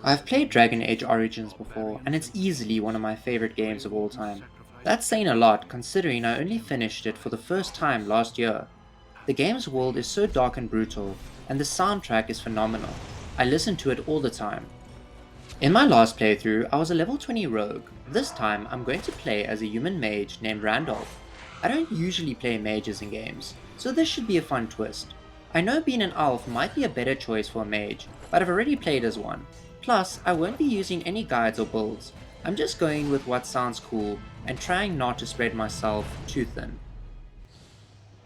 I've played Dragon Age Origins before, and it's easily one of my favorite games of all time. That's saying a lot considering I only finished it for the first time last year. The game's world is so dark and brutal, and the soundtrack is phenomenal. I listen to it all the time. In my last playthrough, I was a level 20 rogue. This time, I'm going to play as a human mage named Randolph. I don't usually play mages in games, so this should be a fun twist. I know being an elf might be a better choice for a mage, but I've already played as one. Plus, I won't be using any guides or builds. I'm just going with what sounds cool and trying not to spread myself too thin.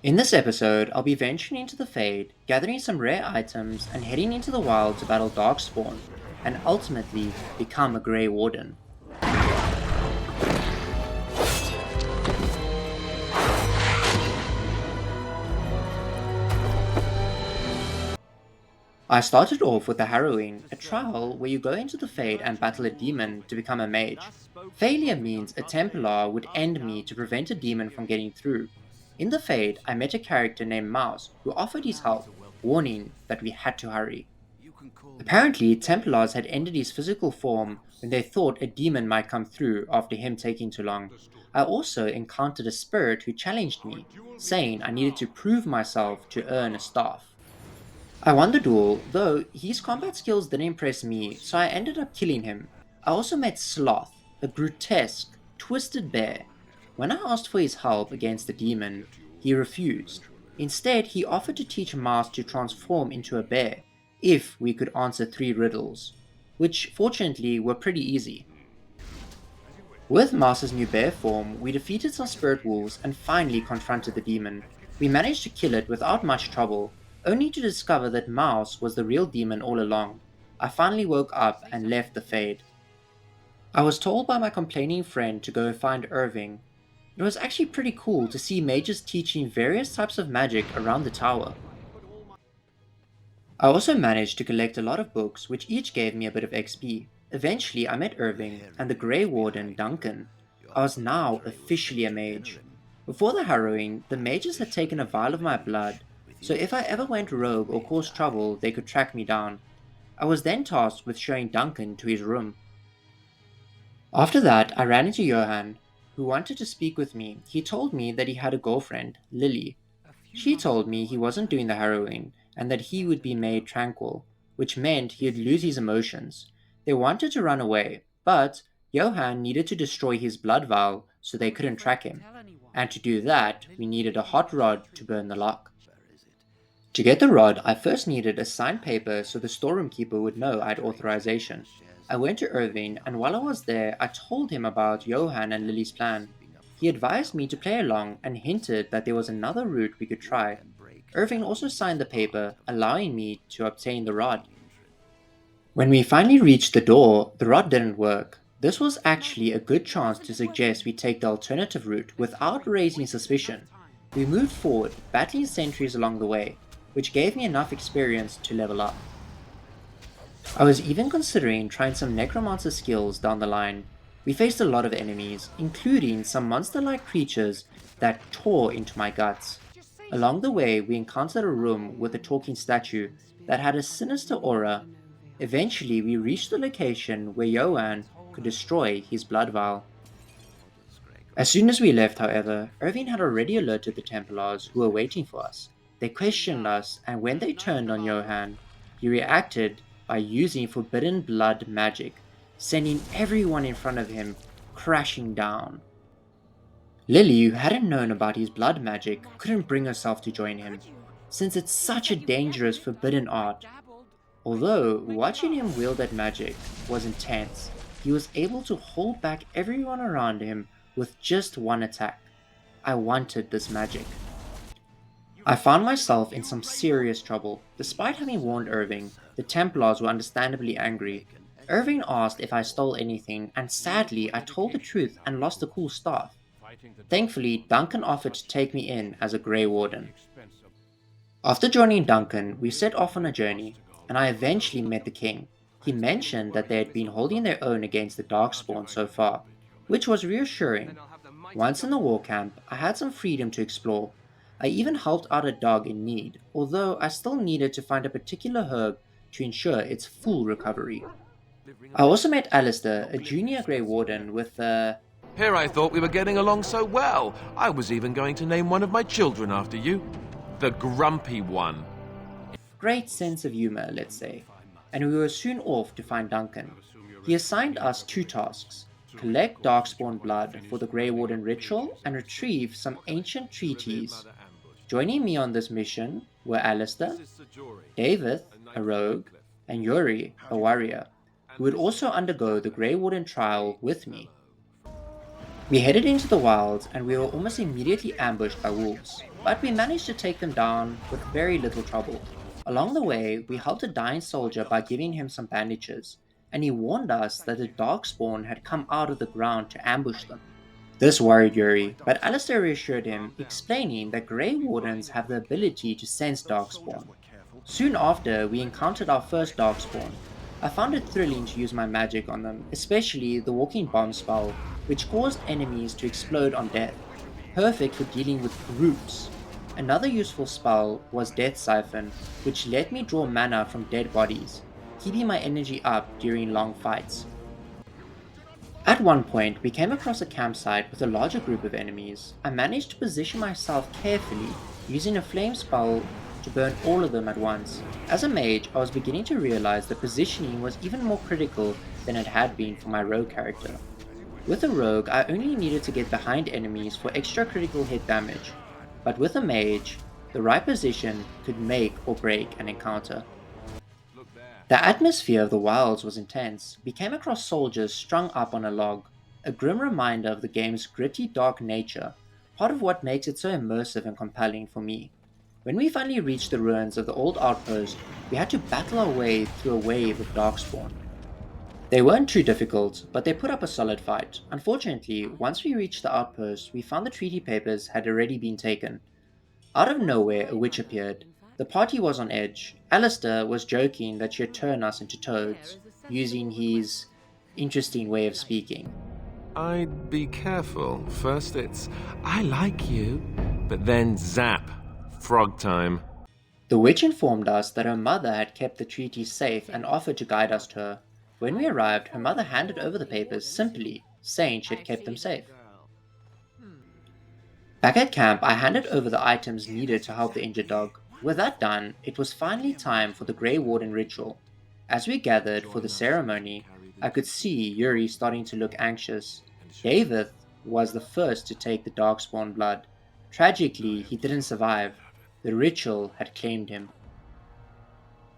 In this episode, I'll be venturing into the Fade, gathering some rare items, and heading into the wild to battle darkspawn, and ultimately become a Grey Warden. I started off with the Harrowing, a trial where you go into the Fade and battle a demon to become a mage. Failure means a Templar would end me to prevent a demon from getting through. In the Fade, I met a character named Mouse who offered his help, warning that we had to hurry. Apparently, Templars had ended his physical form when they thought a demon might come through after him taking too long. I also encountered a spirit who challenged me, saying I needed to prove myself to earn a staff. I won the duel, though his combat skills didn't impress me, so I ended up killing him. I also met Sloth, a grotesque, twisted bear. When I asked for his help against the demon, he refused. Instead, he offered to teach Mouse to transform into a bear, if we could answer 3 riddles, which fortunately were pretty easy. With Mouse's new bear form, we defeated some spirit wolves and finally confronted the demon. We managed to kill it without much trouble, only to discover that Mouse was the real demon all along. I finally woke up and left the Fade. I was told by my complaining friend to go find Irving. It was actually pretty cool to see mages teaching various types of magic around the tower. I also managed to collect a lot of books which each gave me a bit of XP. Eventually I met Irving and the Grey Warden Duncan. I was now officially a mage. Before the Harrowing, the mages had taken a vial of my blood, so if I ever went rogue or caused trouble, they could track me down. I was then tasked with showing Duncan to his room. After that, I ran into Johan, who wanted to speak with me. He told me that he had a girlfriend, Lily. She told me he wasn't doing the Harrowing, and that he would be made tranquil, which meant he'd lose his emotions. They wanted to run away, but Johan needed to destroy his blood vial so they couldn't track him, and to do that, we needed a hot rod to burn the lock. To get the rod, I first needed a signed paper so the storeroom keeper would know I had authorization. I went to Irving, and while I was there, I told him about Johan and Lily's plan. He advised me to play along and hinted that there was another route we could try. Irving also signed the paper, allowing me to obtain the rod. When we finally reached the door, the rod didn't work. This was actually a good chance to suggest we take the alternative route without raising suspicion. We moved forward, battling sentries along the way, which gave me enough experience to level up. I was even considering trying some necromancer skills down the line. We faced a lot of enemies, including some monster-like creatures that tore into my guts. Along the way, we encountered a room with a talking statue that had a sinister aura. Eventually, we reached the location where Johan could destroy his blood vial. As soon as we left, however, Irving had already alerted the Templars who were waiting for us. They questioned us, and when they turned on Johan, he reacted by using forbidden blood magic, sending everyone in front of him crashing down. Lily, who hadn't known about his blood magic, couldn't bring herself to join him, since it's such a dangerous forbidden art. Although watching him wield that magic was intense, he was able to hold back everyone around him with just one attack. I wanted this magic. I found myself in some serious trouble. Despite having warned Irving, the Templars were understandably angry. Irving asked if I stole anything, and sadly I told the truth and lost the cool staff. Thankfully, Duncan offered to take me in as a Grey Warden. After joining Duncan, we set off on a journey, and I eventually met the king. He mentioned that they had been holding their own against the darkspawn so far, which was reassuring. Once in the war camp, I had some freedom to explore. I even helped out a dog in need, although I still needed to find a particular herb to ensure its full recovery. I also met Alistair, a junior Grey Warden with Here I thought we were getting along so well. I was even going to name one of my children after you. The Grumpy One. great sense of humour, let's say, and we were soon off to find Duncan. He assigned us 2 tasks: collect darkspawn blood for the Grey Warden ritual and retrieve some ancient treaties. Joining me on this mission were Alistair, David, a rogue, and Yuri, a warrior, who would also undergo the Grey Warden trial with me. We headed into the wilds and we were almost immediately ambushed by wolves, but we managed to take them down with very little trouble. Along the way, we helped a dying soldier by giving him some bandages, and he warned us that the darkspawn had come out of the ground to ambush them. This worried Yuri, but Alistair reassured him, explaining that Grey Wardens have the ability to sense darkspawn. Soon after, we encountered our first darkspawn. I found it thrilling to use my magic on them, especially the walking bomb spell, which caused enemies to explode on death, perfect for dealing with groups. Another useful spell was Death Siphon, which let me draw mana from dead bodies, keeping my energy up during long fights. At one point, we came across a campsite with a larger group of enemies. I managed to position myself carefully, using a flame spell to burn all of them at once. As a mage, I was beginning to realize that positioning was even more critical than it had been for my rogue character. With a rogue, I only needed to get behind enemies for extra critical hit damage, but with a mage, the right position could make or break an encounter. The atmosphere of the wilds was intense. We came across soldiers strung up on a log, a grim reminder of the game's gritty, dark nature, part of what makes it so immersive and compelling for me. When we finally reached the ruins of the old outpost, we had to battle our way through a wave of darkspawn. They weren't too difficult, but they put up a solid fight. Unfortunately, once we reached the outpost, we found the treaty papers had already been taken. Out of nowhere, a witch appeared. The party was on edge. Alistair was joking that she had turned us into toads, using his interesting way of speaking. I'd be careful. First it's, I like you, but then zap, frog time. The witch informed us that her mother had kept the treaty safe and offered to guide us to her. When we arrived, her mother handed over the papers simply, saying she had kept them safe. Back at camp, I handed over the items needed to help the injured dog. With that done, it was finally time for the Grey Warden ritual. As we gathered for the ceremony, I could see Yuri starting to look anxious. David was the first to take the darkspawn blood. Tragically, he didn't survive. The ritual had claimed him.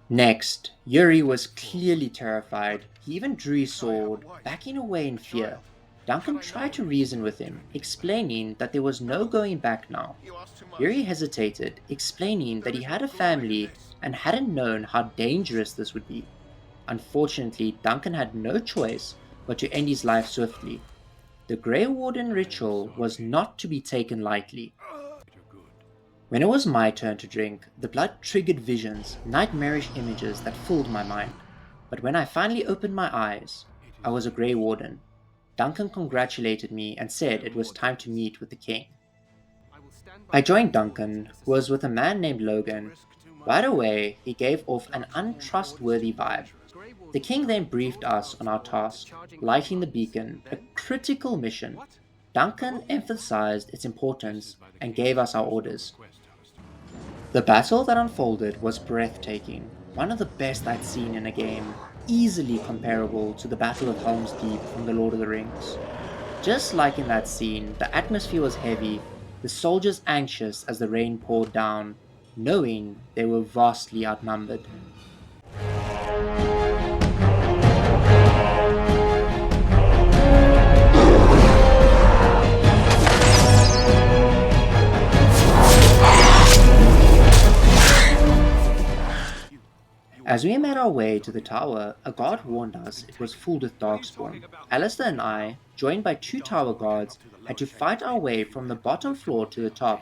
Next, Yuri was clearly terrified. He even drew his sword, backing away in fear. Duncan tried to reason with him, explaining that there was no going back now. Yuri hesitated, explaining that he had a family and hadn't known how dangerous this would be. Unfortunately, Duncan had no choice but to end his life swiftly. The Grey Warden ritual was not to be taken lightly. When it was my turn to drink, the blood triggered visions, nightmarish images that filled my mind. But when I finally opened my eyes, I was a Grey Warden. Duncan congratulated me and said it was time to meet with the king. I joined Duncan, who was with a man named Logan. Right away, he gave off an untrustworthy vibe. The king then briefed us on our task, lighting the beacon, a critical mission. Duncan emphasized its importance and gave us our orders. The battle that unfolded was breathtaking, one of the best I'd seen in a game, easily comparable to the Battle of Helm's Deep from The Lord of the Rings. Just like in that scene, the atmosphere was heavy, the soldiers anxious as the rain poured down, knowing they were vastly outnumbered. As we made our way to the tower, a guard warned us it was full with darkspawn. Alistair and I, joined by 2 tower guards, had to fight our way from the bottom floor to the top.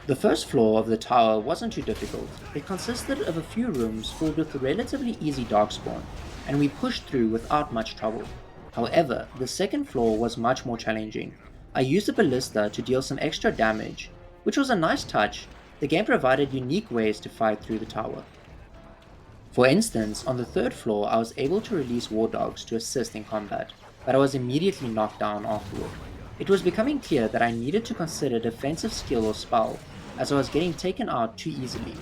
The first floor of the tower wasn't too difficult. It consisted of a few rooms filled with relatively easy darkspawn, and we pushed through without much trouble. However, the second floor was much more challenging. I used a ballista to deal some extra damage, which was a nice touch. The game provided unique ways to fight through the tower. For instance, on the 3rd floor I was able to release war dogs to assist in combat, but I was immediately knocked down afterward. It was becoming clear that I needed to consider defensive skill or spell, as I was getting taken out too easily.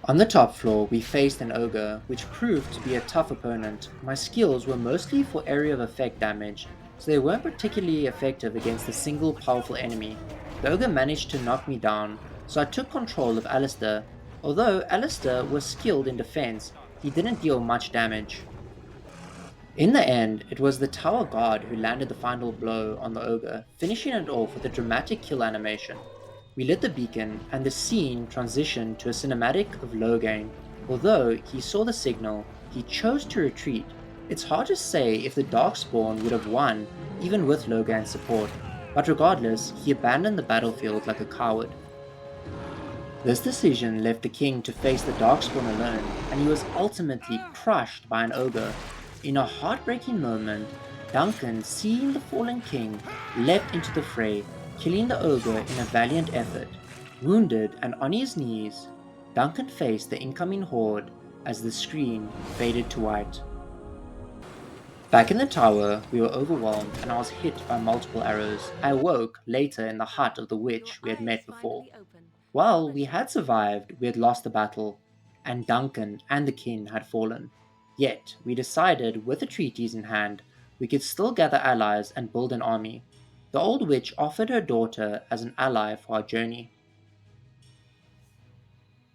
On the top floor we faced an ogre, which proved to be a tough opponent. My skills were mostly for area of effect damage, so they weren't particularly effective against a single powerful enemy. The ogre managed to knock me down, so I took control of Alistair. Although Alistair was skilled in defense, he didn't deal much damage. In the end, it was the tower guard who landed the final blow on the ogre, finishing it off with a dramatic kill animation. We lit the beacon, and the scene transitioned to a cinematic of Logain. Although he saw the signal, he chose to retreat. It's hard to say if the darkspawn would have won, even with Logain's support, but regardless, he abandoned the battlefield like a coward. This decision left the king to face the darkspawn alone, and he was ultimately crushed by an ogre. In a heartbreaking moment, Duncan, seeing the fallen king, leapt into the fray, killing the ogre in a valiant effort. Wounded and on his knees, Duncan faced the incoming horde as the screen faded to white. Back in the tower, we were overwhelmed and I was hit by multiple arrows. I awoke later in the hut of the witch we had met before. While we had survived, we had lost the battle, and Duncan and the king had fallen. Yet, we decided, with the treaties in hand, we could still gather allies and build an army. The old witch offered her daughter as an ally for our journey.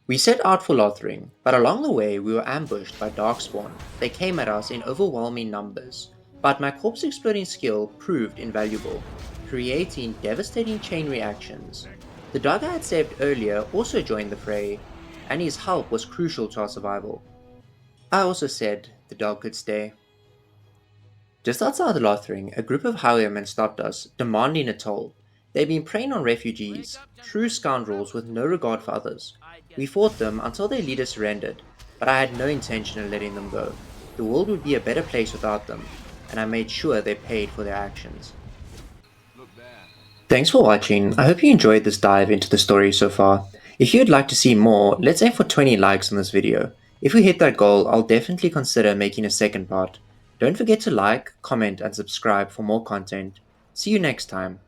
We set out for Lothering, but along the way we were ambushed by darkspawn. They came at us in overwhelming numbers, but my corpse exploding skill proved invaluable, creating devastating chain reactions. The dog I had saved earlier also joined the fray, and his help was crucial to our survival. I also said the dog could stay. Just outside Lothering, a group of highwaymen stopped us, demanding a toll. They'd been preying on refugees, true scoundrels with no regard for others. We fought them until their leader surrendered, but I had no intention of letting them go. The world would be a better place without them, and I made sure they paid for their actions. Thanks for watching. I hope you enjoyed this dive into the story so far. If you'd like to see more, let's aim for 20 likes on this video. If we hit that goal, I'll definitely consider making a second part. Don't forget to like, comment, and subscribe for more content. See you next time.